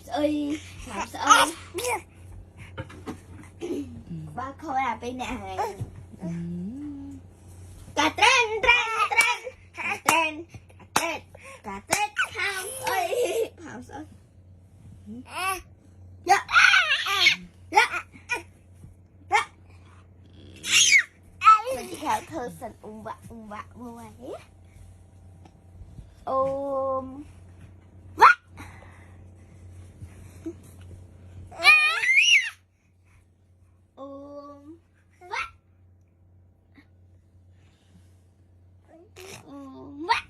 ơi ba khôi à bên này cả tên không ơi không ơi dạ dạ mình chỉ khảo thơ sần ung vạ vô ngoài ôm vắt ôm vắt ôm vắt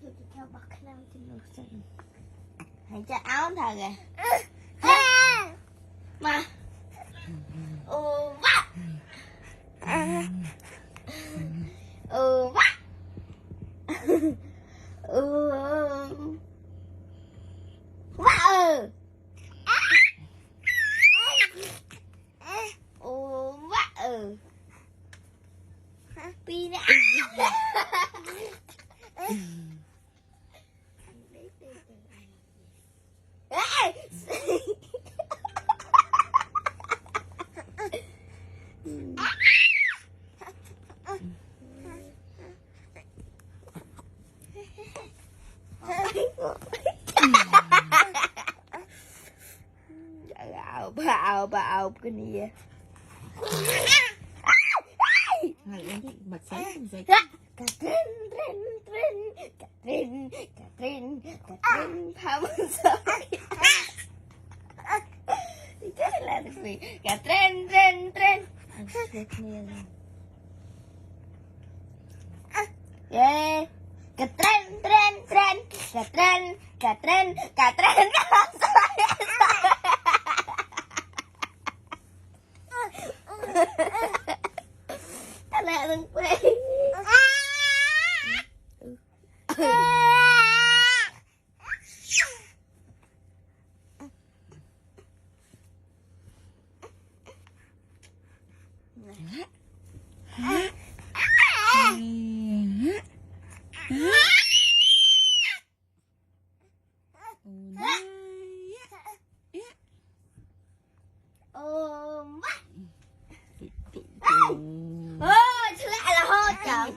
tôi chỉ theo bác lao trên lục sần hãy cho áo thà kìa mà ôm vắt vắt vắt pi nè bạo cái này mặt sáng dậy Catherine tham sợ thế là được gì Catherine yeah Catherine ta lại đừng quên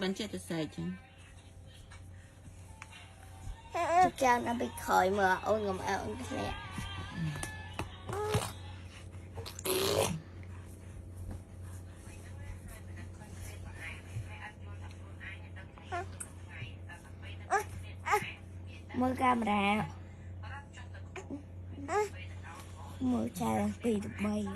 bánh chết tôi xài chứ cho nó bị khỏi mà ôi ngầm ảo cái này mới camera mở chai pì được bay